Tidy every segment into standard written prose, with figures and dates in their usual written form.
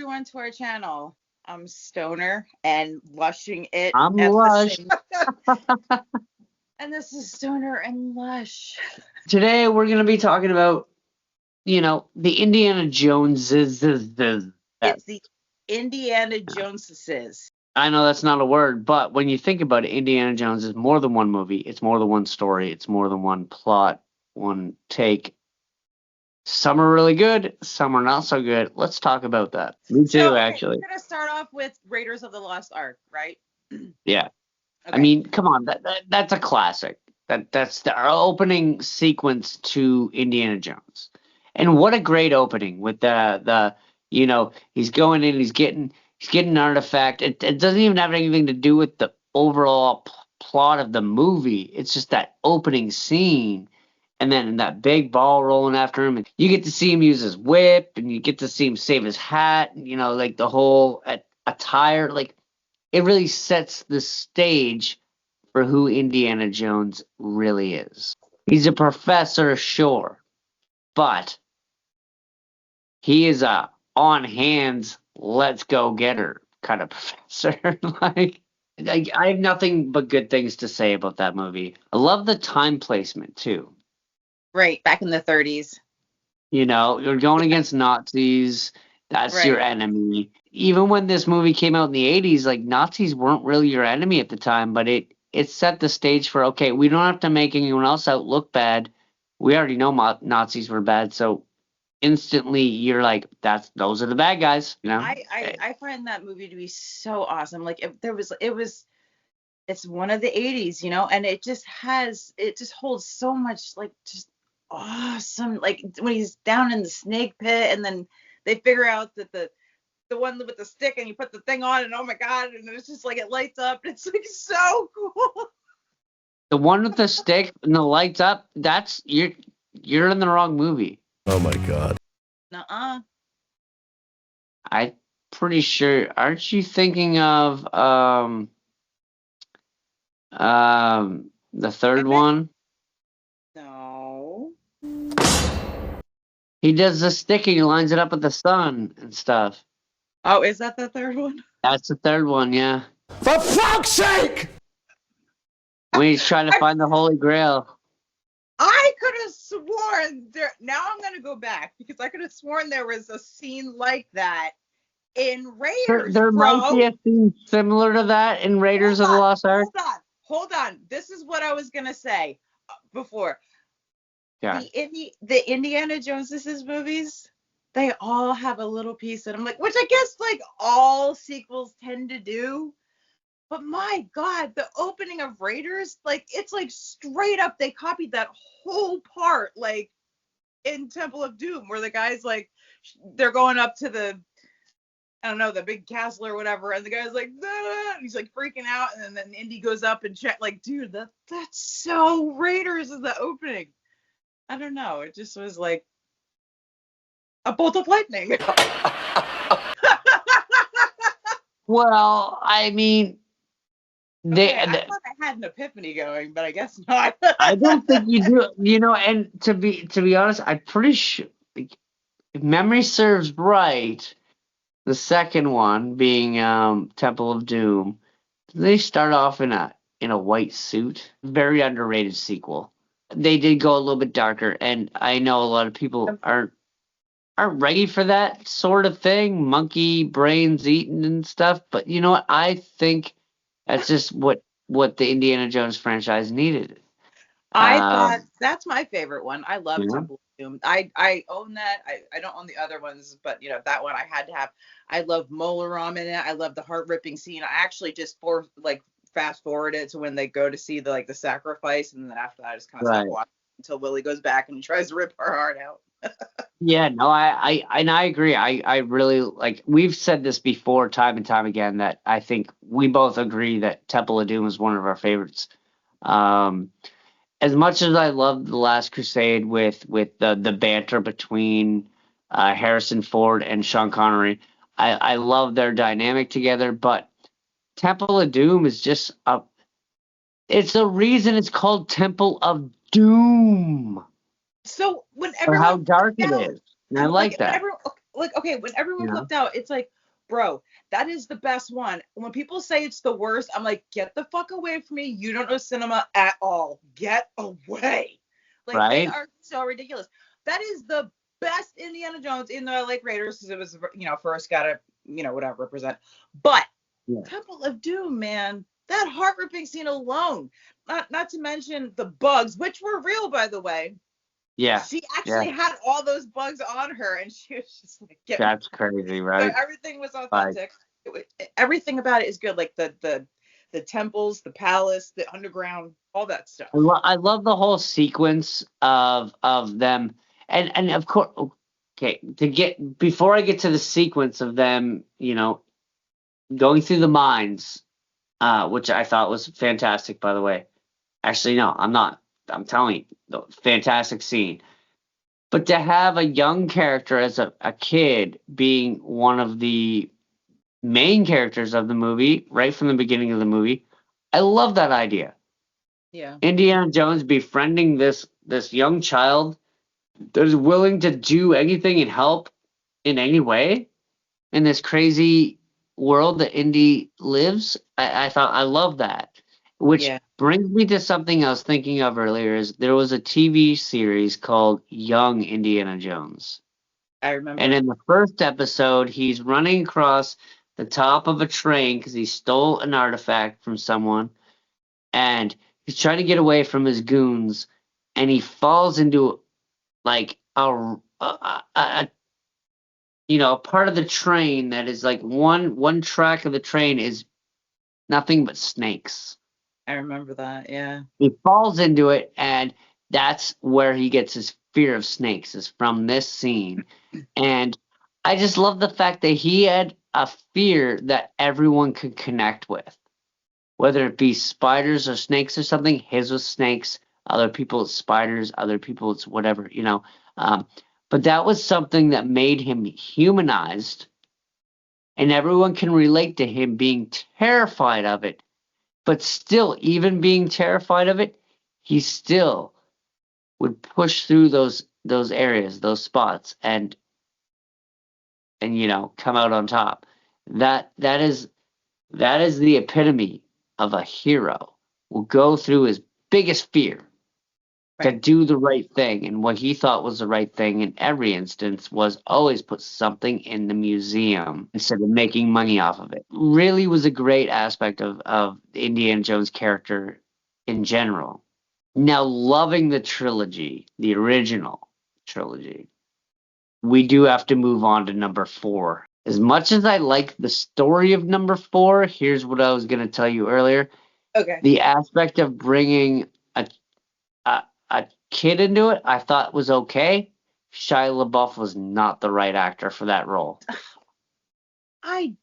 everyone to our channel. I'm Stoner and Lushing It I'm at the Lush. same. And this is Stoner and Lush. Today we're going to be talking about, the Indiana Joneses. It's the Indiana Joneses. I know that's not a word, but when you think about it, Indiana Jones is more than one movie. It's more than one story. It's more than one plot, one take. Some are really good. Some are not so good. Let's talk about that. Me too, actually. We're gonna start off with Raiders of the Lost Ark, right? Yeah. Okay. I mean, come on. That's a classic. That's the opening sequence to Indiana Jones. And what a great opening with he's going in, he's getting an artifact. It doesn't even have anything to do with the overall plot of the movie. It's just that opening scene, and then that big ball rolling after him, and you get to see him use his whip, and you get to see him save his hat, and, like the whole attire, like it really sets the stage for who Indiana Jones really is. He's a professor, sure, but he is a on hands, let's go get her kind of professor. I have nothing but good things to say about that movie. I love the time placement too. Right, back in the 30s. You're going against Nazis. That's your enemy. Even when this movie came out in the 80s, like Nazis weren't really your enemy at the time, but it set the stage for, okay, we don't have to make anyone else out look bad. We already know Nazis were bad, so instantly you're like, those are the bad guys. I find that movie to be so awesome. Like it's one of the 80s, and it just holds so much, like, just awesome. Like when he's down in the snake pit and then they figure out that the one with the stick, and you put the thing on, and oh my god, and it's just like it lights up. It's like so cool. The one with the stick and the lights up, that's you're in the wrong movie. Oh my god. Nuh-uh. I'm pretty sure. Aren't you thinking of the third one? No. He does the stick and he lines it up with the sun and stuff. Oh, is that the third one? That's the third one, yeah. For fuck's sake! When he's trying to find the Holy Grail. I could have sworn there. Now I'm gonna go back because I could have sworn there was a scene like that in Raiders. There might be a scene similar to that in Raiders of the Lost Ark. Hold on. This is what I was gonna say before. Yeah. The Indiana Joneses movies, they all have a little piece that I'm like, which I guess like all sequels tend to do. But my God, the opening of Raiders, like it's like straight up they copied that whole part, like in Temple of Doom, where the guy's like they're going up to the, I don't know, the big castle or whatever, and the guy's like, and he's like freaking out, and then Indy goes up and check, like, dude, that's so Raiders is the opening. I don't know. It just was like a bolt of lightning. Well, I mean, I thought I had an epiphany going, but I guess not. I don't think you do. And to be honest, I'm pretty sure, if memory serves right, the second one being Temple of Doom, they start off in a white suit. Very underrated sequel. They did go a little bit darker, and I know a lot of people aren't ready for that sort of thing, monkey brains eating and stuff. But you know what? I think that's just what the Indiana Jones franchise needed. I thought that's my favorite one. I love Yeah. Temple of Doom. I own that. I don't own the other ones, but that one I had to have. I love Mola Ram in it. I love the heart ripping scene. I actually just fast forward it to when they go to see the sacrifice, and then after that I just kind of stop watching until Willie goes back and tries to rip her heart out. Yeah, no, I agree. I really like. We've said this before, time and time again, that I think we both agree that Temple of Doom is one of our favorites. As much as I love The Last Crusade with the banter between Harrison Ford and Sean Connery, I love their dynamic together. But Temple of Doom is just it's a reason it's called Temple of Doom. So when how dark it is. And I like that. like, okay, when everyone Yeah. flipped out, it's like, bro, that is the best one. When people say it's the worst, I'm like, get the fuck away from me. You don't know cinema at all. Get away. Like, they Right? are so ridiculous. That is the best Indiana Jones, even though I like Raiders because it was, first gotta, whatever, represent. But Yeah. Temple of Doom, man, that heart ripping scene alone, not to mention the bugs, which were real, by the way. Yeah. She Yeah. actually had all those bugs on her, and she was just like, That's crazy, right? everything was Like, authentic. Everything about it is good, like the temples, the palace, the underground, all that stuff. I love the whole sequence of them, and of course, okay, before I get to the sequence of them, going through the mines, which I thought was fantastic, by the way. Actually, no, I'm not. I'm telling you, fantastic scene. But to have a young character as a kid being one of the main characters of the movie, right from the beginning of the movie, I love that idea. Yeah. Indiana Jones befriending this young child that is willing to do anything and help in any way in this crazy world that Indy lives. I thought I love that. Which Yeah. brings me to something I was thinking of earlier is there was a TV series called Young Indiana Jones. I remember. And in the first episode, he's running across the top of a train because he stole an artifact from someone. And he's trying to get away from his goons. And he falls into like a part of the train that is like one track of the train is nothing but snakes. I remember that. Yeah. He falls into it, and that's where he gets his fear of snakes, is from this scene. And I just love the fact that he had a fear that everyone could connect with. Whether it be spiders or snakes or something, his was snakes, other people it's spiders, other people it's whatever, But that was something that made him humanized, and everyone can relate to him being terrified of it. But still, even being terrified of it, he still would push through those areas, those spots, and come out on top. That is the epitome of a hero. Will go through his biggest fear to Right. do the right thing, and what he thought was the right thing in every instance was always put something in the museum instead of making money off of it. Really was a great aspect of Indiana Jones' character in general. Now, loving the trilogy, the original trilogy, we do have to move on to number 4. As much as I like the story of number 4, here's what I was going to tell you earlier. Okay. The aspect of bringing a kid into it, I thought was okay. Shia LaBeouf was not the right actor for that role. I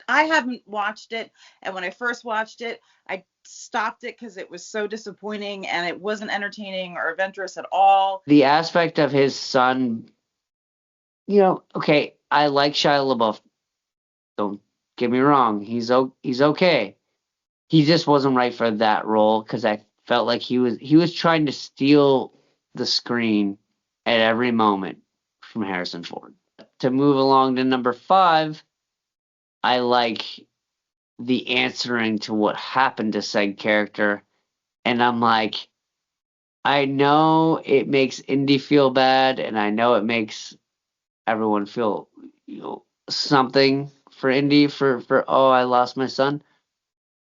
haven't watched it, and when I first watched it, I stopped it because it was so disappointing and it wasn't entertaining or adventurous at all. The aspect of his son, okay, I like Shia LaBeouf. Don't get me wrong, he's okay. He just wasn't right for that role because I felt like he was trying to steal the screen at every moment from Harrison Ford. To move along to number 5, I like the answering to what happened to said character, and I'm like, I know it makes Indy feel bad, and I know it makes everyone feel something for Indy for oh, I lost my son.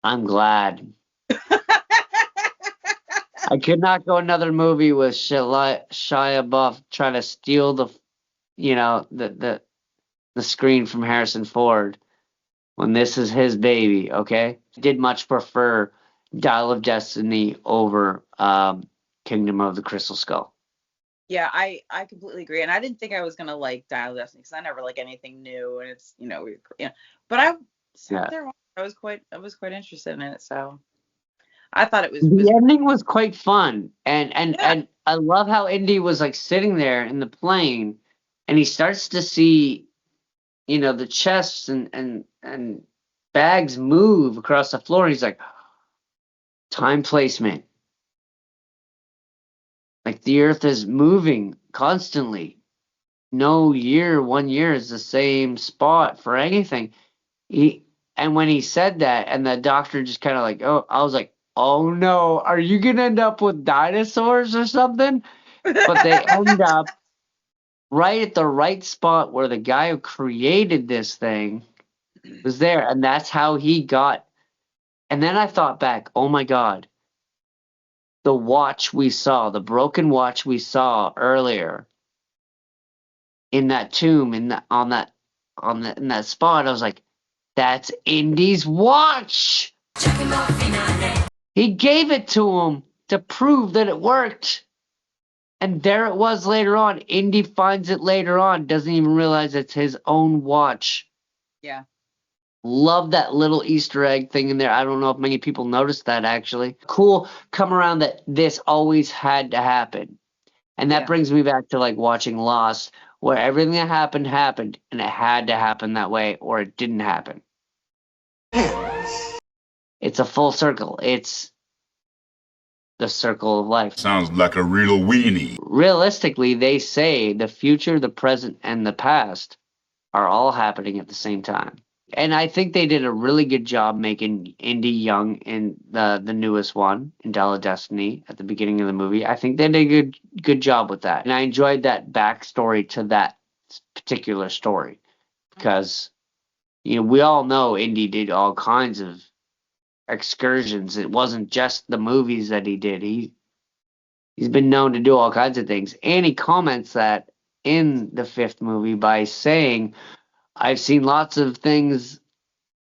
I'm glad. I could not go another movie with Shia LaBeouf trying to steal the screen from Harrison Ford when this is his baby. Okay, did much prefer Dial of Destiny over Kingdom of the Crystal Skull. Yeah, I completely agree, and I didn't think I was gonna like Dial of Destiny because I never like anything new, and it's but I sat there. I was quite interested in it, so I thought it was. The ending was quite fun, and Yeah. I love how Indy was like sitting there in the plane, and he starts to see, the chests and bags move across the floor. He's like, time placement. Like the earth is moving constantly. no year, 1 year is the same spot for anything. And when he said that, and the doctor just kind of like, oh, I was like, oh no, are you gonna end up with dinosaurs or something? But they end up right at the right spot where the guy who created this thing was there, and that's how he got. And then I thought back, oh my God, the watch we saw, the broken watch we saw earlier in that tomb, in that spot, I was like, that's Indy's watch. He gave it to him to prove that it worked. And there it was later on. Indy finds it later on, doesn't even realize it's his own watch. Yeah. Love that little Easter egg thing in there. I don't know if many people noticed that, actually. Cool come around that this always had to happen. And that brings me back to like watching Lost, where everything that happened, and it had to happen that way, or it didn't happen. It's a full circle. It's the circle of life. Sounds like a real weenie. Realistically, they say the future, the present, and the past are all happening at the same time. And I think they did a really good job making Indy young in the newest one, in Dial of Destiny, at the beginning of the movie. I think they did a good job with that. And I enjoyed that backstory to that particular story. Because, we all know Indy did all kinds of excursions. It wasn't just the movies that he did. He's been known to do all kinds of things. And he comments that in the 5th movie by saying, I've seen lots of things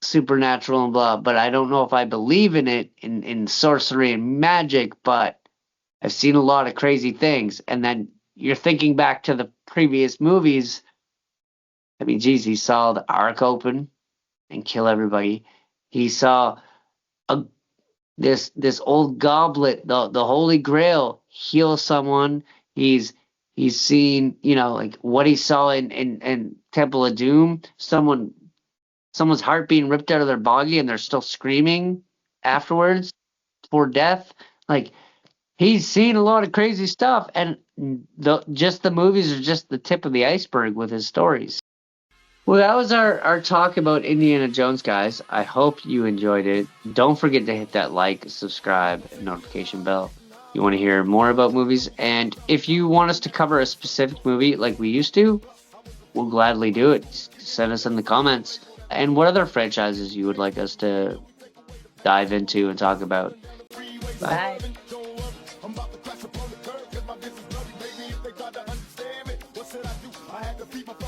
supernatural and blah, but I don't know if I believe in it, in sorcery and magic, but I've seen a lot of crazy things. And then you're thinking back to the previous movies. I mean, geez, he saw the Ark open and kill everybody. He saw this old goblet, the Holy Grail, heal someone. He's seen, like what he saw in Temple of Doom, someone's heart being ripped out of their body and they're still screaming afterwards for death. Like, he's seen a lot of crazy stuff, and the movies are just the tip of the iceberg with his stories. Well, that was our talk about Indiana Jones, guys. I hope you enjoyed it. Don't forget to hit that like, subscribe, and notification bell. You want to hear more about movies, and if you want us to cover a specific movie like we used to, we'll gladly do it. Just send us in the comments. And what other franchises you would like us to dive into and talk about. Bye. Bye.